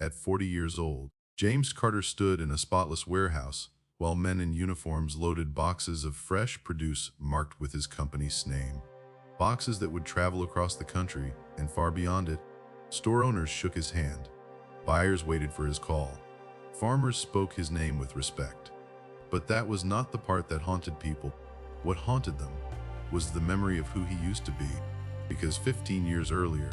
At 40 years old, James Carter stood in a spotless warehouse while men in uniforms loaded boxes of fresh produce marked with his company's name. Boxes that would travel across the country and far beyond it. Store owners shook his hand. Buyers waited for his call. Farmers spoke his name with respect. But that was not the part that haunted people. What haunted them was the memory of who he used to be, because 15 years earlier,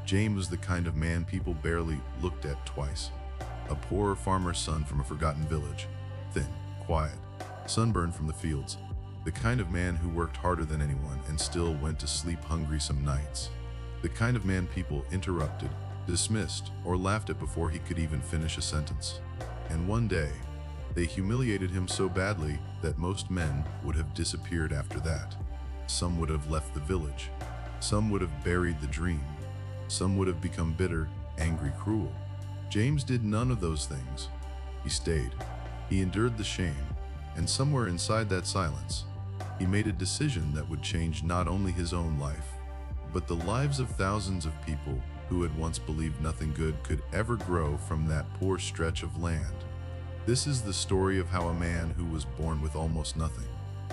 James was the kind of man people barely looked at twice. A poor farmer's son from a forgotten village, thin, quiet, sunburned from the fields, the kind of man who worked harder than anyone and still went to sleep hungry some nights. The kind of man people interrupted, dismissed, or laughed at before he could even finish a sentence. And one day, they humiliated him so badly that most men would have disappeared after that. Some would have left the village. Some would have buried the dream. Some would have become bitter, angry, cruel. James did none of those things. He stayed. He endured the shame, and somewhere inside that silence, he made a decision that would change not only his own life, but the lives of thousands of people who had once believed nothing good could ever grow from that poor stretch of land. This is the story of how a man who was born with almost nothing,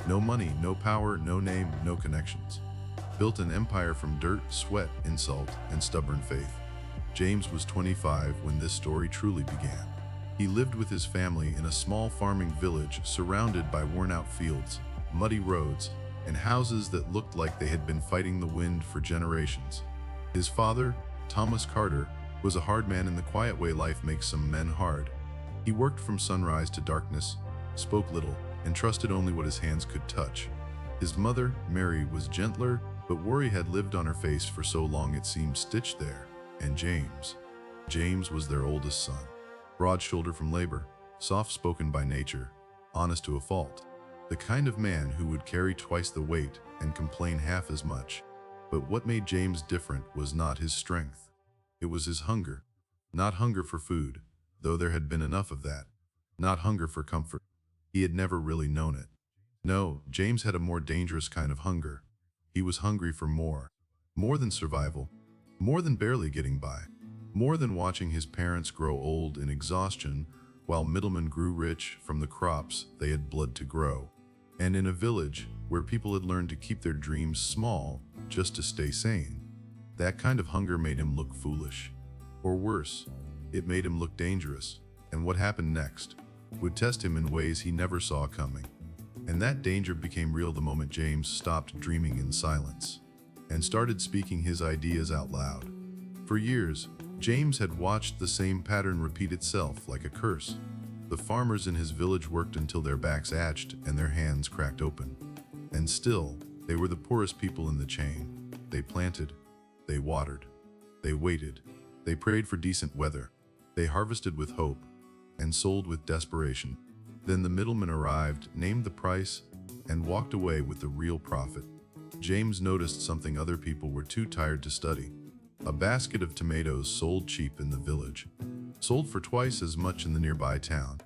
no money, no power, no name, no connections, built an empire from dirt, sweat, insult, and stubborn faith. James was 25 when this story truly began. He lived with his family in a small farming village surrounded by worn-out fields, muddy roads, and houses that looked like they had been fighting the wind for generations. His father, Thomas Carter, was a hard man in the quiet way life makes some men hard. He worked from sunrise to darkness, spoke little, and trusted only what his hands could touch. His mother, Mary, was gentler, but worry had lived on her face for so long it seemed stitched there. And James was their oldest son. Broad-shouldered from labor, soft-spoken by nature, honest to a fault. The kind of man who would carry twice the weight and complain half as much. But what made James different was not his strength. It was his hunger. Not hunger for food, though there had been enough of that. Not hunger for comfort. He had never really known it. No, James had a more dangerous kind of hunger. He was hungry for more. More than survival. More than barely getting by. More than watching his parents grow old in exhaustion while middlemen grew rich from the crops they had blood to grow. And in a village where people had learned to keep their dreams small just to stay sane, that kind of hunger made him look foolish. Or worse, it made him look dangerous, and what happened next would test him in ways he never saw coming. And that danger became real the moment James stopped dreaming in silence and started speaking his ideas out loud. For years, James had watched the same pattern repeat itself like a curse. The farmers in his village worked until their backs ached and their hands cracked open. And still, they were the poorest people in the chain. They planted, they watered, they waited, they prayed for decent weather, they harvested with hope, and sold with desperation. Then the middleman arrived, named the price, and walked away with the real profit. James noticed something other people were too tired to study. A basket of tomatoes sold cheap in the village, sold for twice as much in the nearby town.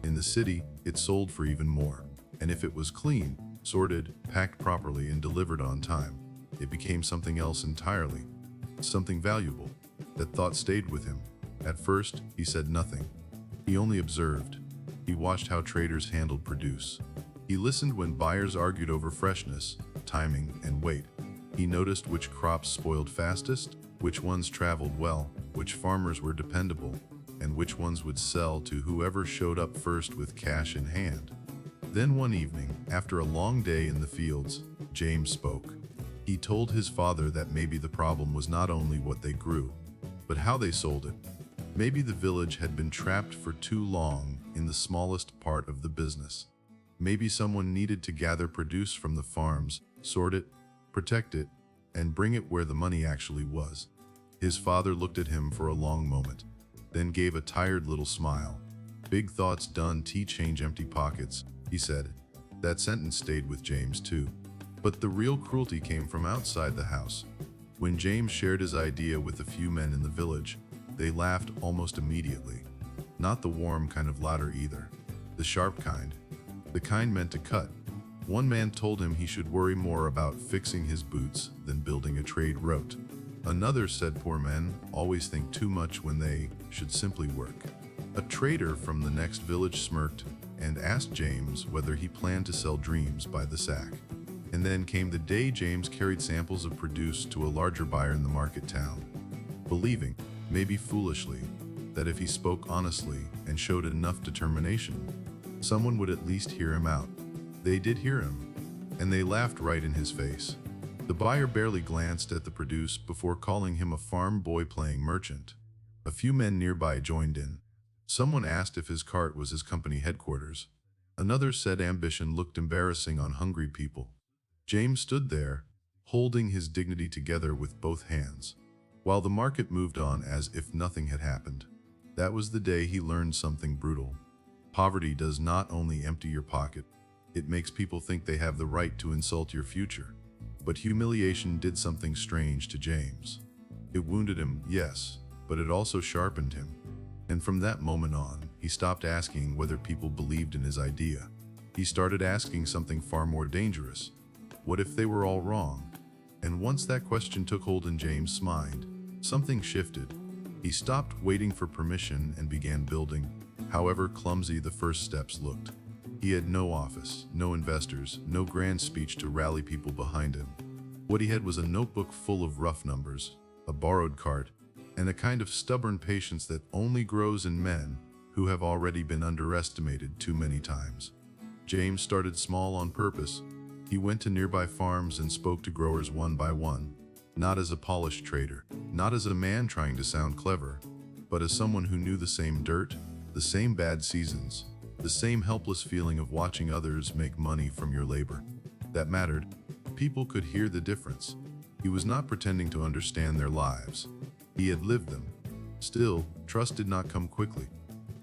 In the city, it sold for even more. And if it was clean, sorted, packed properly, and delivered on time, it became something else entirely. Something valuable. That thought stayed with him. At first, he said nothing. He only observed. He watched how traders handled produce. He listened when buyers argued over freshness, timing, and weight. He noticed which crops spoiled fastest, which ones traveled well, which farmers were dependable, and which ones would sell to whoever showed up first with cash in hand. Then one evening, after a long day in the fields, James spoke. He told his father that maybe the problem was not only what they grew, but how they sold it. Maybe the village had been trapped for too long in the smallest part of the business. Maybe someone needed to gather produce from the farms, sort it, protect it, and bring it where the money actually was. His father looked at him for a long moment, then gave a tired little smile. "Big thoughts done, tea change empty pockets," he said. That sentence stayed with James too. But the real cruelty came from outside the house. When James shared his idea with a few men in the village, they laughed almost immediately. Not the warm kind of laughter either. The sharp kind. The kind meant to cut. One man told him he should worry more about fixing his boots than building a trade route. Another said poor men always think too much when they should simply work. A trader from the next village smirked and asked James whether he planned to sell dreams by the sack. And then came the day James carried samples of produce to a larger buyer in the market town, believing, maybe foolishly, that if he spoke honestly and showed enough determination, someone would at least hear him out. They did hear him, and they laughed right in his face. The buyer barely glanced at the produce before calling him a farm boy playing merchant. A few men nearby joined in. Someone asked if his cart was his company headquarters. Another said ambition looked embarrassing on hungry people. James stood there, holding his dignity together with both hands, while the market moved on as if nothing had happened. That was the day he learned something brutal. Poverty does not only empty your pocket, it makes people think they have the right to insult your future. But humiliation did something strange to James. It wounded him, yes, but it also sharpened him. And from that moment on, he stopped asking whether people believed in his idea. He started asking something far more dangerous. What if they were all wrong? And once that question took hold in James' mind, something shifted. He stopped waiting for permission and began building, however clumsy the first steps looked. He had no office, no investors, no grand speech to rally people behind him. What he had was a notebook full of rough numbers, a borrowed cart, and a kind of stubborn patience that only grows in men who have already been underestimated too many times. James started small on purpose. He went to nearby farms and spoke to growers one by one, not as a polished trader, not as a man trying to sound clever, but as someone who knew the same dirt, the same bad seasons, the same helpless feeling of watching others make money from your labor. That mattered. People could hear the difference. He was not pretending to understand their lives. He had lived them. Still, trust did not come quickly.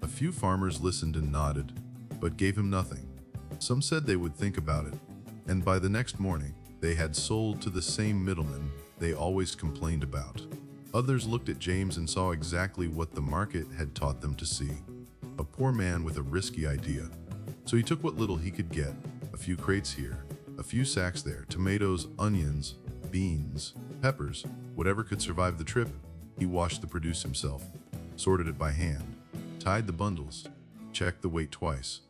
A few farmers listened and nodded, but gave him nothing. Some said they would think about it, and by the next morning, they had sold to the same middleman they always complained about. Others looked at James and saw exactly what the market had taught them to see. A poor man with a risky idea. So he took what little he could get, a few crates here, a few sacks there, tomatoes, onions, beans, peppers, whatever could survive the trip. He washed the produce himself, sorted it by hand, tied the bundles, checked the weight twice.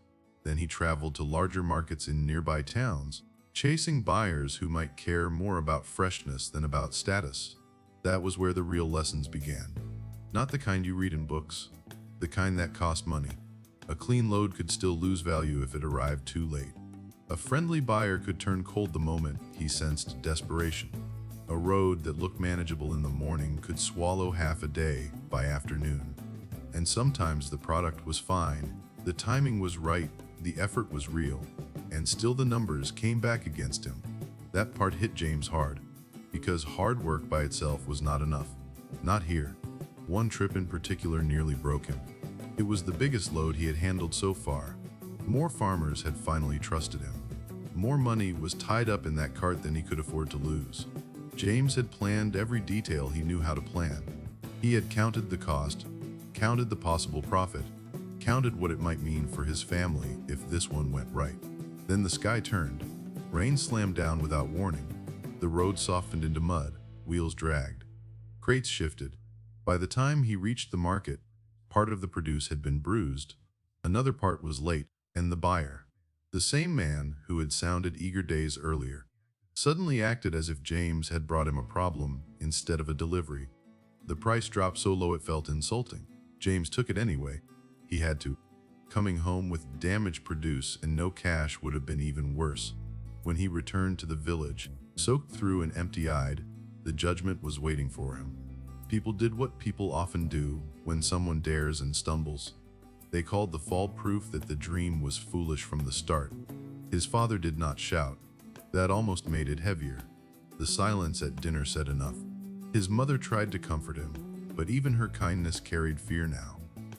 Then he traveled to larger markets in nearby towns, chasing buyers who might care more about freshness than about status. That was where the real lessons began. Not the kind you read in books, the kind that cost money. A clean load could still lose value if it arrived too late. A friendly buyer could turn cold the moment he sensed desperation. A road that looked manageable in the morning could swallow half a day by afternoon. And sometimes the product was fine, the timing was right, the effort was real, and still the numbers came back against him. That part hit James hard, because hard work by itself was not enough. Not here. One trip in particular nearly broke him. It was the biggest load he had handled so far. More farmers had finally trusted him. More money was tied up in that cart than he could afford to lose. James had planned every detail he knew how to plan. He had counted the cost, counted the possible profit, counted what it might mean for his family if this one went right. Then the sky turned. Rain slammed down without warning. The road softened into mud, wheels dragged. Crates shifted. By the time he reached the market, part of the produce had been bruised, another part was late, and the buyer, the same man who had sounded eager days earlier, suddenly acted as if James had brought him a problem instead of a delivery. The price dropped so low it felt insulting. James took it anyway. He had to. Coming home with damaged produce and no cash would have been even worse. When he returned to the village, soaked through and empty-eyed, the judgment was waiting for him. People did what people often do when someone dares and stumbles. They called the fall proof that the dream was foolish from the start. His father did not shout. That almost made it heavier. The silence at dinner said enough. His mother tried to comfort him, but even her kindness carried fear now.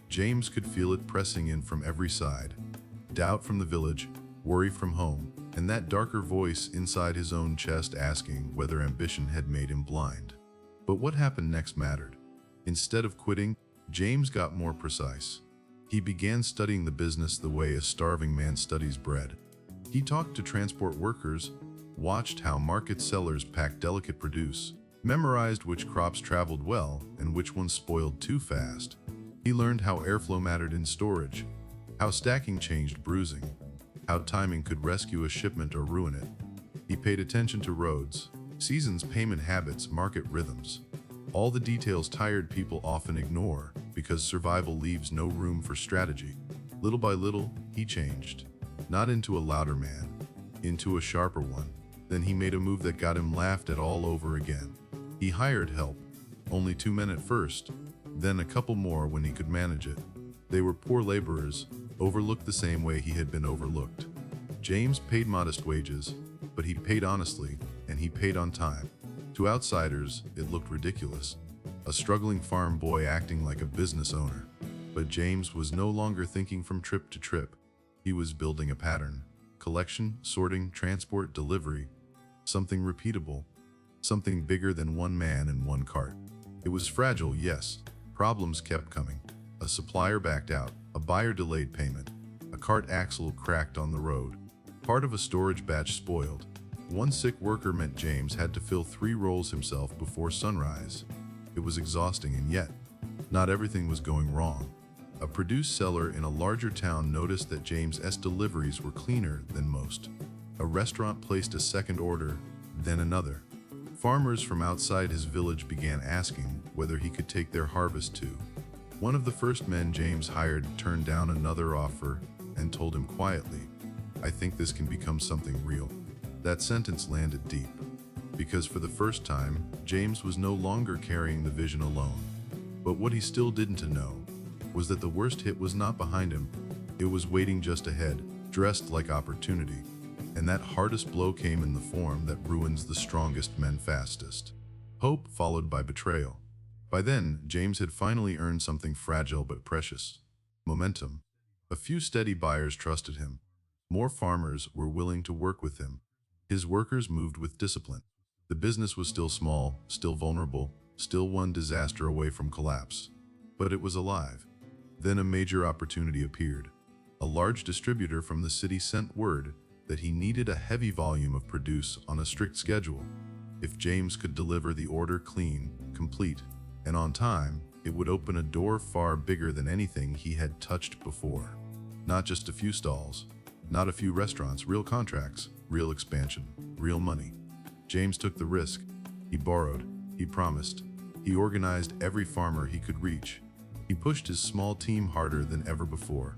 James could feel it pressing in from every side. Doubt from the village, worry from home, and that darker voice inside his own chest asking whether ambition had made him blind. But what happened next mattered. Instead of quitting, James got more precise. He began studying the business the way a starving man studies bread. He talked to transport workers, watched how market sellers packed delicate produce, memorized which crops traveled well and which ones spoiled too fast. He learned how airflow mattered in storage, how stacking changed bruising, how timing could rescue a shipment or ruin it. He paid attention to roads, seasons, payment habits, market rhythms. All the details tired people often ignore because survival leaves no room for strategy. Little by little, he changed. Not into a louder man, into a sharper one. Then he made a move that got him laughed at all over again. He hired help. Only 2 men at first, then a couple more when he could manage it. They were poor laborers, overlooked the same way he had been overlooked. James paid modest wages, but he paid honestly, and he paid on time. To outsiders, it looked ridiculous. A struggling farm boy acting like a business owner. But James was no longer thinking from trip to trip. He was building a pattern. Collection, sorting, transport, delivery. Something repeatable. Something bigger than one man and one cart. It was fragile, yes. Problems kept coming. A supplier backed out. A buyer delayed payment. A cart axle cracked on the road. Part of a storage batch spoiled. One sick worker meant James had to fill 3 rolls himself before sunrise. It was exhausting, and yet, not everything was going wrong. A produce seller in a larger town noticed that James's deliveries were cleaner than most. A restaurant placed a second order, then another. Farmers from outside his village began asking whether he could take their harvest too. One of the first men James hired turned down another offer and told him quietly, "I think this can become something real." That sentence landed deep, because for the first time, James was no longer carrying the vision alone. But what he still didn't know was that the worst hit was not behind him. It was waiting just ahead, dressed like opportunity. And that hardest blow came in the form that ruins the strongest men fastest. Hope followed by betrayal. By then, James had finally earned something fragile but precious. Momentum. A few steady buyers trusted him. More farmers were willing to work with him. His workers moved with discipline. The business was still small, still vulnerable, still one disaster away from collapse. But it was alive. Then a major opportunity appeared. A large distributor from the city sent word that he needed a heavy volume of produce on a strict schedule. If James could deliver the order clean, complete, and on time, it would open a door far bigger than anything he had touched before. Not just a few stalls, not a few restaurants, real contracts, real expansion, real money. James took the risk. He borrowed, he promised, he organized every farmer he could reach. He pushed his small team harder than ever before.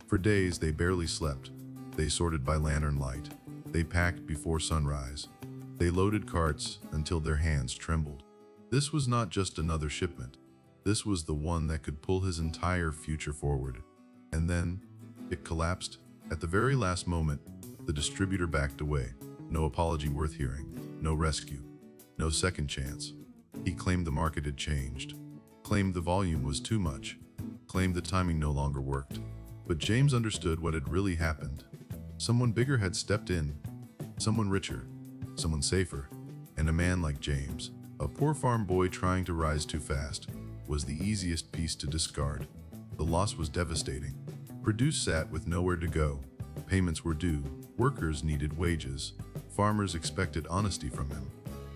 For days they barely slept. They sorted by lantern light. They packed before sunrise. They loaded carts until their hands trembled. This was not just another shipment. This was the one that could pull his entire future forward. And then, it collapsed. At the very last moment, the distributor backed away. No apology worth hearing. No rescue. No second chance. He claimed the market had changed. Claimed the volume was too much. Claimed the timing no longer worked. But James understood what had really happened. Someone bigger had stepped in. Someone richer. Someone safer. And a man like James, a poor farm boy trying to rise too fast, was the easiest piece to discard. The loss was devastating. Produce sat with nowhere to go. Payments were due. Workers needed wages. Farmers expected honesty from him.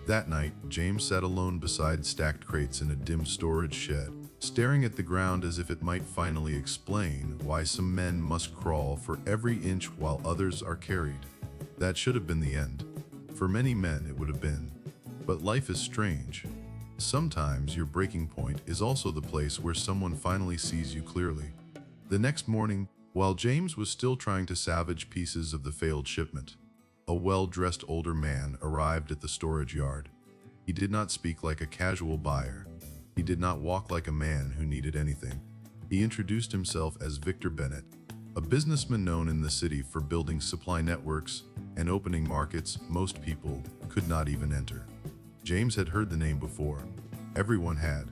That night, James sat alone beside stacked crates in a dim storage shed, staring at the ground as if it might finally explain why some men must crawl for every inch while others are carried. That should have been the end. For many men, it would have been. But life is strange. Sometimes your breaking point is also the place where someone finally sees you clearly. The next morning, while James was still trying to salvage pieces of the failed shipment, a well-dressed older man arrived at the storage yard. He did not speak like a casual buyer. He did not walk like a man who needed anything. He introduced himself as Victor Bennett, a businessman known in the city for building supply networks and opening markets most people could not even enter. James had heard the name before. Everyone had.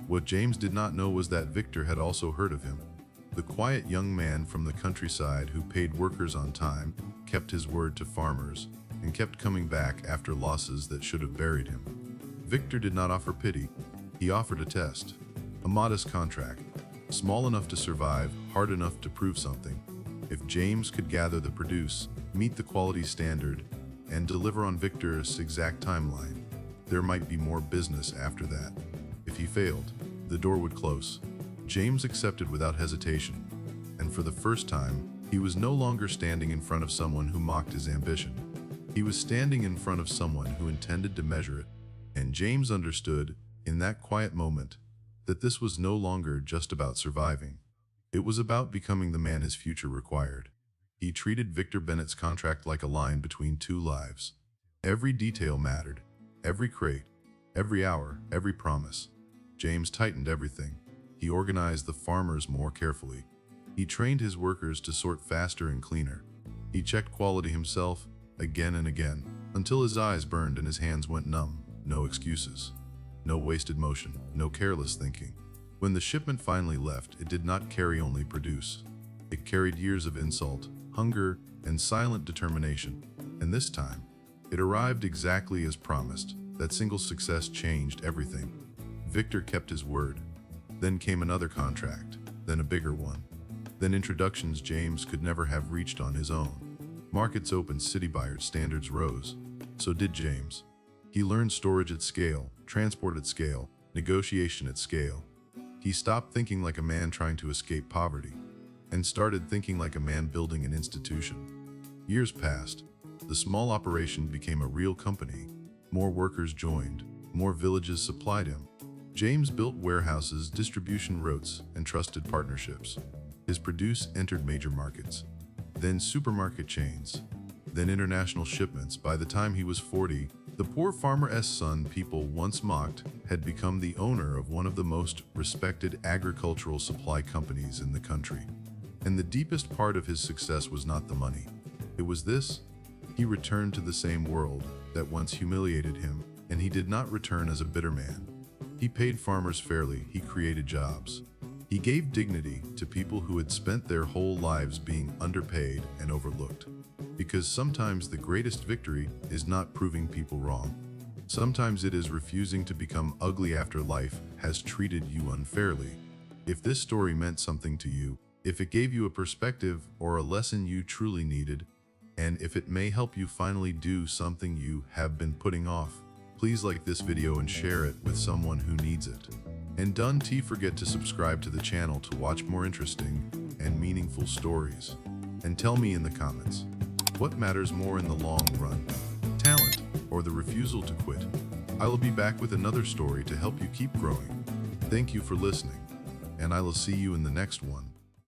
What James did not know was that Victor had also heard of him. The quiet young man from the countryside who paid workers on time, kept his word to farmers, and kept coming back after losses that should have buried him. Victor did not offer pity. He offered a test. A modest contract. Small enough to survive, hard enough to prove something. If James could gather the produce, meet the quality standard, and deliver on Victor's exact timeline, there might be more business after that. If he failed, the door would close. James accepted without hesitation, and for the first time, he was no longer standing in front of someone who mocked his ambition. He was standing in front of someone who intended to measure it, and James understood, in that quiet moment, that this was no longer just about surviving. It was about becoming the man his future required. He treated Victor Bennett's contract like a line between two lives. Every detail mattered, every crate, every hour, every promise. James tightened everything. He organized the farmers more carefully. He trained his workers to sort faster and cleaner. He checked quality himself, again and again, until his eyes burned and his hands went numb. No excuses. No wasted motion, no careless thinking. When the shipment finally left, it did not carry only produce. It carried years of insult, hunger, and silent determination. And this time, it arrived exactly as promised. That single success changed everything. Victor kept his word. Then came another contract, then a bigger one. Then introductions James could never have reached on his own. Markets opened, city buyers' standards rose. So did James. He learned storage at scale, transport at scale, negotiation at scale. He stopped thinking like a man trying to escape poverty, and started thinking like a man building an institution. Years passed. The small operation became a real company. More workers joined. More villages supplied him. James built warehouses, distribution routes, and trusted partnerships. His produce entered major markets, then supermarket chains, then international shipments. By the time he was 40, the poor farmer's son people once mocked had become the owner of one of the most respected agricultural supply companies in the country. And the deepest part of his success was not the money. It was this: he returned to the same world that once humiliated him, and he did not return as a bitter man. He paid farmers fairly, he created jobs. He gave dignity to people who had spent their whole lives being underpaid and overlooked. Because sometimes the greatest victory is not proving people wrong. Sometimes it is refusing to become ugly after life has treated you unfairly. If this story meant something to you, if it gave you a perspective or a lesson you truly needed, and if it may help you finally do something you have been putting off, please like this video and share it with someone who needs it. And don't forget to subscribe to the channel to watch more interesting and meaningful stories. And tell me in the comments, what matters more in the long run, talent or the refusal to quit? I will be back with another story to help you keep growing. Thank you for listening, and I will see you in the next one.